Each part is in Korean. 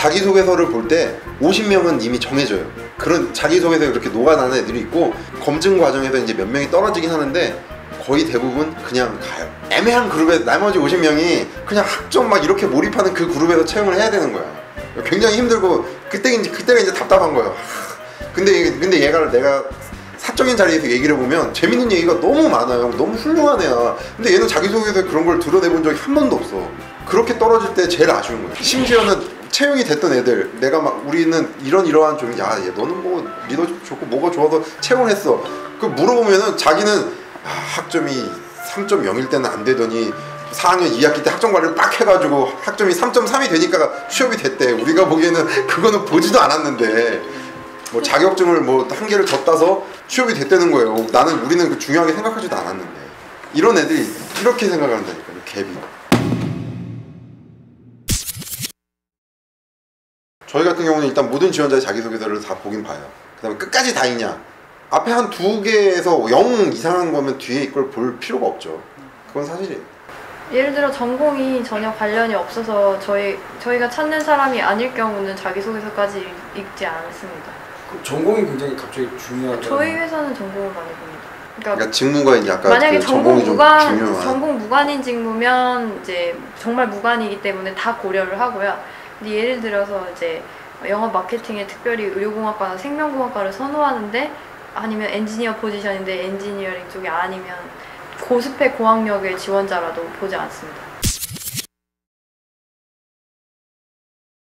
자기소개서를 볼 때 50명은 이미 정해져요. 그런 자기소개서에 그렇게 녹아나는 애들이 있고, 검증 과정에서 이제 몇 명이 떨어지긴 하는데 거의 대부분 그냥 가요. 애매한 그룹에 나머지 50명이 그냥 학점 막 이렇게 몰입하는 그 그룹에서 채용을 해야 되는 거야. 굉장히 힘들고 그때가 이제 답답한 거예요. 근데 얘가 내가 사적인 자리에서 얘기를 해보면 재밌는 얘기가 너무 많아요. 너무 훌륭한 애야. 근데 얘는 자기소개서에 그런 걸 드러내본 적이 한 번도 없어. 그렇게 떨어질 때 제일 아쉬운 거예요. 심지어는 채용이 됐던 애들, 내가 막 우리는 이러한 좀, 야, 얘 너는 뭐 리더십 좋고 뭐가 좋아서 채용했어. 그 물어보면은 자기는 학점이 3.0일 때는 안 되더니 4학년 2학기 때 학점 관리를 빡 해가지고 학점이 3.3이 되니까 취업이 됐대. 우리가 보기에는 그거는 보지도 않았는데 뭐 자격증을 뭐 한 개를 더 따서 취업이 됐다는 거예요. 우리는 그 중요하게 생각하지도 않았는데. 이런 애들이 이렇게 생각을 한다니까요. 갭이. 저희 같은 경우는 일단 모든 지원자의 자기소개서를 다 보긴 봐요. 그 다음에 끝까지 다 읽냐, 앞에 한 2개에서 0 이상한 거면 뒤에 이걸 볼 필요가 없죠. 그건 사실이에요. 예를 들어 전공이 전혀 관련이 없어서 저희가 찾는 사람이 아닐 경우는 자기소개서까지 읽지 않습니다. 그럼 전공이 굉장히 갑자기 중요하죠? 저희 회사는 전공을 많이 봅니다. 그러니까 직무가 이제 아까 만약에 그 전공 무관인 직무면 이제 정말 무관이기 때문에 다 고려를 하고요. 근데 예를 들어서 이제 영업 마케팅에 특별히 의료공학과나 생명공학과를 선호하는데, 아니면 엔지니어 포지션인데 엔지니어링 쪽이 아니면 고스펙 고학력의 지원자라도 보지 않습니다.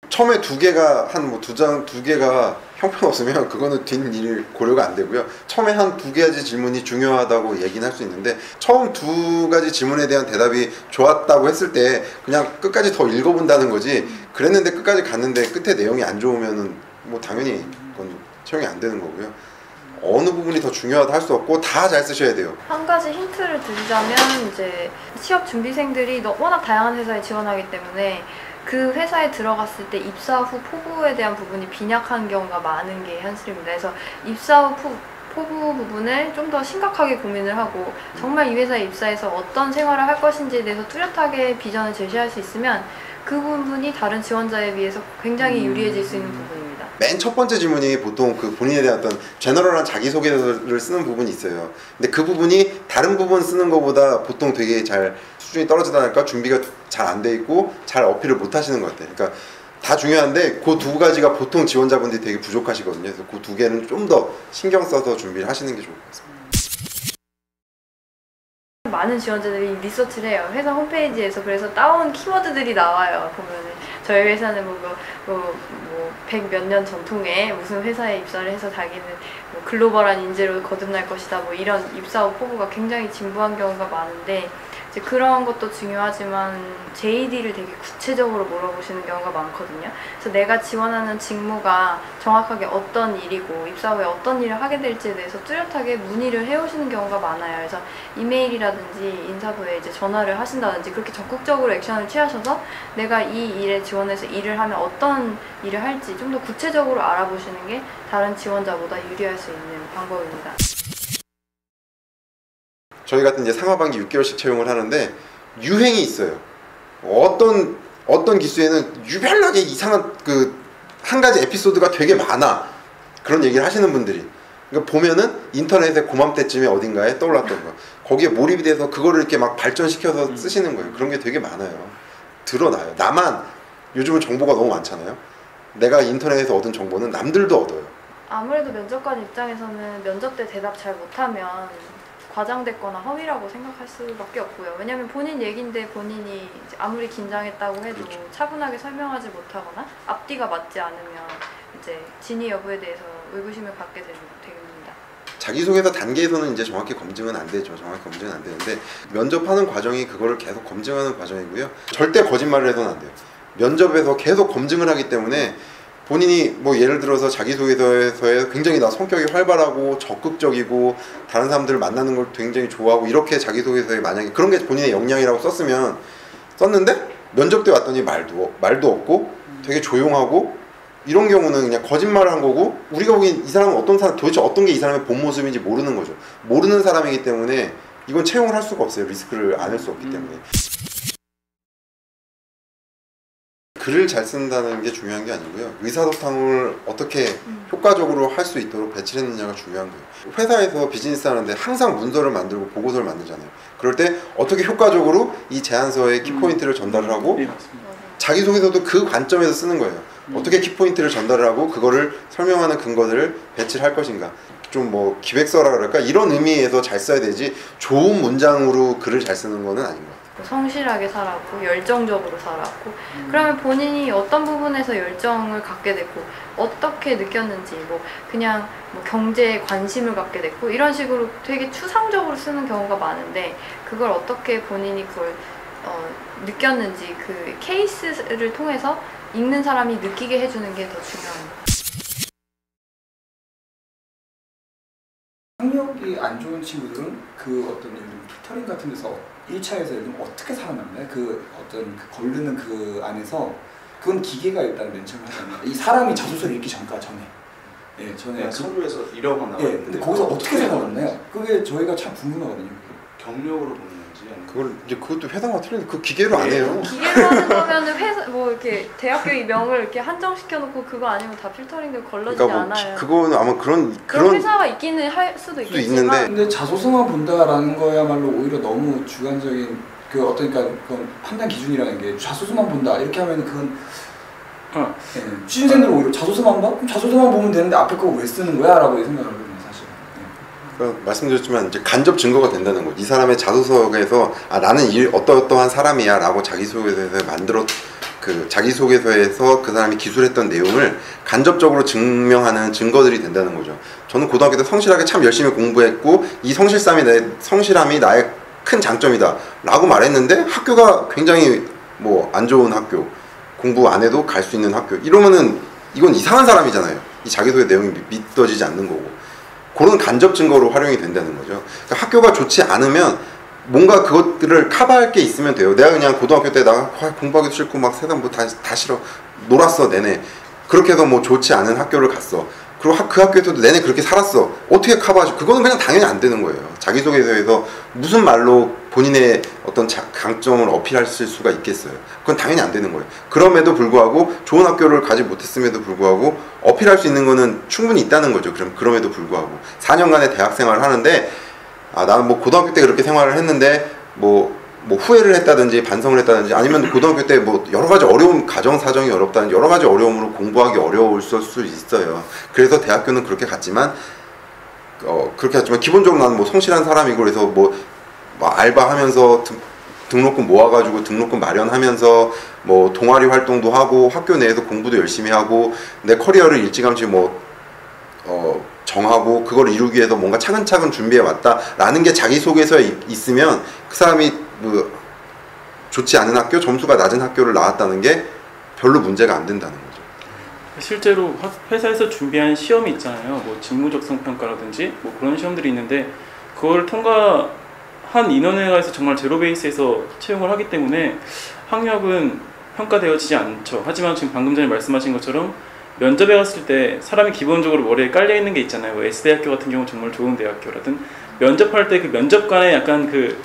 처음에 2개가 두 개가 형편없으면 그거는 뒷일 고려가 안 되고요. 처음에 한 2가지 질문이 중요하다고 얘기는 할 수 있는데, 처음 2가지 질문에 대한 대답이 좋았다고 했을 때 그냥 끝까지 더 읽어본다는 거지, 그랬는데 끝까지 갔는데 끝에 내용이 안 좋으면은 뭐 당연히 그건 채용이 안 되는 거고요. 어느 부분이 더 중요하다 할 수 없고 다 잘 쓰셔야 돼요. 한 가지 힌트를 드리자면, 이제 취업 준비생들이 워낙 다양한 회사에 지원하기 때문에 그 회사에 들어갔을 때 입사 후 포부에 대한 부분이 빈약한 경우가 많은 게 현실입니다. 그래서 입사 후 포부 부분을 좀 더 심각하게 고민을 하고, 정말 이 회사에 입사해서 어떤 생활을 할 것인지에 대해서 뚜렷하게 비전을 제시할 수 있으면 그 부분이 다른 지원자에 비해서 굉장히 유리해질 수 있는 부분입니다. 맨 첫 번째 질문이 보통 그 본인에 대한 어떤 제너럴한 자기소개서를 쓰는 부분이 있어요. 근데 그 부분이 다른 부분 쓰는 것보다 보통 되게 잘 수준이 떨어지다 보니까 준비가 잘 안 돼 있고 잘 어필을 못 하시는 것 같아요. 그러니까 다 중요한데 그 2가지가 보통 지원자분들이 되게 부족하시거든요. 그래서 그 2개는 좀 더 신경 써서 준비를 하시는 게 좋을 것 같습니다. 많은 지원자들이 리서치를 해요. 회사 홈페이지에서. 그래서 따온 키워드들이 나와요. 보면은 저희 회사는 100 몇 년 전통의 무슨 회사에 입사를 해서 자기는 뭐 글로벌한 인재로 거듭날 것이다, 뭐 이런 입사 후 포부가 굉장히 진부한 경우가 많은데, 이제 그런 것도 중요하지만 JD를 되게 구체적으로 물어보시는 경우가 많거든요. 그래서 내가 지원하는 직무가 정확하게 어떤 일이고 입사 후에 어떤 일을 하게 될지에 대해서 뚜렷하게 문의를 해오시는 경우가 많아요. 그래서 이메일이라든지 인사부에 이제 전화를 하신다든지 그렇게 적극적으로 액션을 취하셔서 내가 이 일에 지원해서 일을 하면 어떤 일을 할지 좀 더 구체적으로 알아보시는 게 다른 지원자보다 유리할 수 있는 방법입니다. 저희 같은 이제 상하반기 6개월씩 채용을 하는데 유행이 있어요. 어떤 기수에는 유별나게 이상한 한 가지 에피소드가 되게 많아. 그런 얘기를 하시는 분들이. 그러니까 보면은 인터넷에 고맘때쯤에 어딘가에 떠올랐던 거. 거기에 몰입이 돼서 그거를 이렇게 막 발전시켜서 쓰시는 거예요. 그런 게 되게 많아요. 드러나요. 나만 요즘은 정보가 너무 많잖아요. 내가 인터넷에서 얻은 정보는 남들도 얻어요. 아무래도 면접관 입장에서는 면접 때 대답 잘 못하면 과장됐거나 허위라고 생각할 수밖에 없고요. 왜냐하면 본인 얘기인데 본인이 이제 아무리 긴장했다고 해도 그렇죠. 차분하게 설명하지 못하거나 앞뒤가 맞지 않으면 이제 진위 여부에 대해서 의구심을 갖게 됩니다. 자기소개서 단계에서는 이제 정확히 검증은 안 되죠. 정확히 검증은 안 되는데 면접하는 과정이 그거를 계속 검증하는 과정이고요. 절대 거짓말을 해서는 안 돼요. 면접에서 계속 검증을 하기 때문에 본인이 뭐 예를 들어서 자기소개서에 굉장히 나 성격이 활발하고 적극적이고 다른 사람들을 만나는 걸 굉장히 좋아하고 이렇게 자기소개서에 만약에 그런 게 본인의 역량이라고 썼는데 면접 때 왔더니 말도 없고 되게 조용하고 이런 경우는 그냥 거짓말을 한 거고, 우리가 보기엔 이 사람은 도대체 어떤 게 이 사람의 본 모습인지 모르는 거죠. 모르는 사람이기 때문에 이건 채용을 할 수가 없어요. 리스크를 안을 수 없기 때문에. 글을 잘 쓴다는 게 중요한 게 아니고요. 의사소통을 어떻게 효과적으로 할 수 있도록 배치를 했느냐가 중요한 거예요. 회사에서 비즈니스 하는데 항상 문서를 만들고 보고서를 만들잖아요. 그럴 때 어떻게 효과적으로 이 제안서의 키포인트를 전달을 하고 네, 맞습니다. 자기소개서도 그 관점에서 쓰는 거예요. 어떻게 키포인트를 전달을 하고 그거를 설명하는 근거들을 배치를 할 것인가. 좀 뭐 기획서라 그럴까 이런 의미에서 잘 써야 되지 좋은 문장으로 글을 잘 쓰는 거는 아닌 것 같아요. 성실하게 살았고 열정적으로 살았고 그러면 본인이 어떤 부분에서 열정을 갖게 됐고 어떻게 느꼈는지 뭐 그냥 뭐 경제에 관심을 갖게 됐고 이런 식으로 되게 추상적으로 쓰는 경우가 많은데 그걸 어떻게 본인이 그걸 느꼈는지 그 케이스를 통해서 읽는 사람이 느끼게 해주는 게 더 중요합니다. 학력이 안 좋은 친구들은 그 어떤 예를 들면 튜터링 같은 데서 1차에서 예를 들면 어떻게 살아남나요? 그 어떤 그 걸르는 그 안에서 그건 기계가 일단 맨 처음에 하잖아요. 이 사람이 자소서를 읽기 전에 예, 전에 서류에서 이력하나. 예, 근데 거기서 어떻게 살아남나요? 그게 저희가 참 궁금하거든요. 경력으로 보는 건지 아니면 그걸 이제 그것도 회사가 틀린데 그 기계로 안 해요. 기계로 하는 거면은 회사 뭐 이렇게 대학교 명을 이렇게 한정시켜 놓고 그거 아니면 다 필터링도 걸러지지 그러니까 뭐 않아요. 그거는 아마 그런 회사가 있기는 할 수도 있겠지만 있는데 근데 자소서만 본다라는 거야말로 오히려 너무 주관적인 그 어떤 그러니까 그건 판단 기준이라는 게 자소서만 본다 이렇게 하면 그건 예, 취준생들은 오히려 자소서만 봐? 그럼 자소서만 보면 되는데 앞에 거 왜 쓰는 거야? 라고 생각을 하거든요 사실. 그러니까 말씀드렸지만 이제 간접 증거가 된다는 거죠. 이 사람의 자소서에서 아 나는 어떠한 사람이야 라고 자기소개서에 만들었 그 자기소개서에서 그 사람이 기술했던 내용을 간접적으로 증명하는 증거들이 된다는 거죠. 저는 고등학교 때 성실하게 참 열심히 공부했고 이 성실함이 나의 큰 장점이다 라고 말했는데 학교가 굉장히 뭐 안 좋은 학교, 공부 안 해도 갈 수 있는 학교 이러면은 이건 이상한 사람이잖아요. 이 자기소개 내용이 믿어지지 않는 거고 그런 간접 증거로 활용이 된다는 거죠. 그러니까 학교가 좋지 않으면 뭔가 그것들을 커버할 게 있으면 돼요. 내가 그냥 고등학교 때 나 공부하기 싫고 막 세상 뭐 다 싫어 놀았어 내내 그렇게 해서 뭐 좋지 않은 학교를 갔어. 그리고 그 학교에서도 내내 그렇게 살았어. 어떻게 커버하지? 그거는 그냥 당연히 안 되는 거예요. 자기소개서에서 무슨 말로 본인의 어떤 강점을 어필하실 수가 있겠어요. 그건 당연히 안 되는 거예요. 그럼에도 불구하고 좋은 학교를 가지 못했음에도 불구하고 어필할 수 있는 거는 충분히 있다는 거죠. 그럼에도 불구하고 4년간의 대학 생활을 하는데 아 나는 뭐 고등학교 때 그렇게 생활을 했는데 뭐 후회를 했다든지 반성을 했다든지 아니면 고등학교 때 뭐 여러 가지 어려움 가정 사정이 어렵다든지 여러 가지 어려움으로 공부하기 어려울 수 있어요. 그래서 대학교는 그렇게 갔지만 기본적으로 나는 뭐 성실한 사람이고 그래서 뭐 알바하면서 등록금 모아가지고 등록금 마련하면서 뭐 동아리 활동도 하고 학교 내에서 공부도 열심히 하고 내 커리어를 일찌감치 정하고 그걸 이루기 위해서 뭔가 차근차근 준비해 왔다라는 게 자기소개서에 있으면 그 사람이 뭐 좋지 않은 학교, 점수가 낮은 학교를 나왔다는 게 별로 문제가 안 된다는 거죠. 실제로 회사에서 준비한 시험이 있잖아요. 뭐 직무적성 평가라든지 뭐 그런 시험들이 있는데 그걸 통과한 인원회가에서 정말 제로 베이스에서 채용을 하기 때문에 학력은 평가되어지지 않죠. 하지만 지금 방금 전에 말씀하신 것처럼 면접에 갔을 때 사람이 기본적으로 머리에 깔려 있는 게 있잖아요. 뭐 S대학교 같은 경우 정말 좋은 대학교라든 면접할 때 그 면접관의 약간 그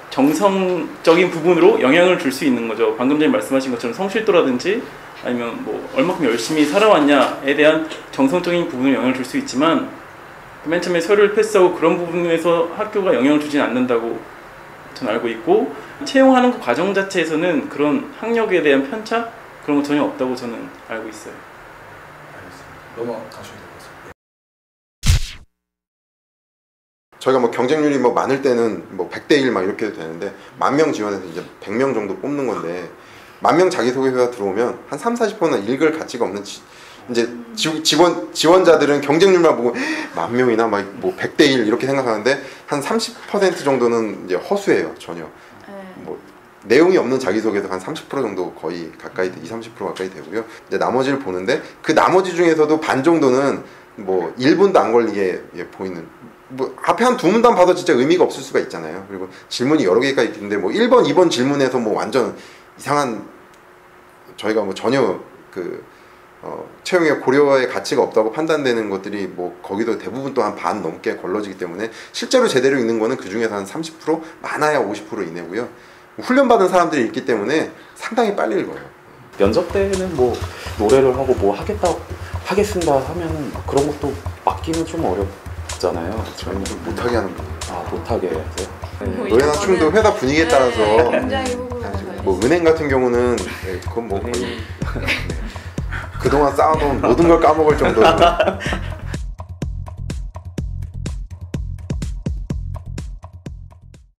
정성적인 부분으로 영향을 줄 수 있는 거죠. 방금 전에 말씀하신 것처럼 성실도라든지 아니면 뭐 얼마큼 열심히 살아왔냐에 대한 정성적인 부분에 영향을 줄 수 있지만 맨 처음에 서류를 패스하고 그런 부분에서 학교가 영향을 주진 않는다고 저는 알고 있고 채용하는 그 과정 자체에서는 그런 학력에 대한 편차 그런 거 전혀 없다고 저는 알고 있어요. 넘어가셔야 될 것 같습니다. 저희가 뭐 경쟁률이 뭐 많을 때는 뭐 100대 1 막 이렇게 되는데 10,000명 지원해서 이제 100명 정도 뽑는 건데 10,000명 자기소개서가 들어오면 한 30-40%는 읽을 가치가 없는 이제 지원자들은 경쟁률만 보고 10,000명이나 막 뭐 100대 1 이렇게 생각하는데 한 30% 정도는 이제 허수예요. 전혀. 뭐 내용이 없는 자기소개서 한 30% 정도 거의 가까이 20-30% 가까이 되고요. 이제 나머지를 보는데 그 나머지 중에서도 반 정도는 뭐 1분도 안 걸리게 보이는 뭐 앞에 한 2문단 봐도 진짜 의미가 없을 수가 있잖아요. 그리고 질문이 여러 개가 있는데 뭐 1번, 2번 질문에서 뭐 완전 이상한 저희가 뭐 전혀 그 채용의 고려의 가치가 없다고 판단되는 것들이 뭐 거기도 대부분 또 한 반 넘게 걸러지기 때문에 실제로 제대로 읽는 거는 그 중에서 한 30% 많아야 50% 이내고요. 훈련받은 사람들이 있기 때문에 상당히 빨리 읽어요. 면접 때는 뭐 노래를 하고 뭐 하겠습니다 하면 그런 것도 맡기는 좀 어렵잖아요. 저희는 좀 못하게 하는 거예요. 아, 못하게 해서요? 네. 노래나 춤도 회사 분위기에 따라서 네, 굉장히 호불호가 뭐 갈리죠. 은행 같은 경우는 네, 그건 뭐 거의 그동안 쌓아놓은 모든 걸 까먹을 정도로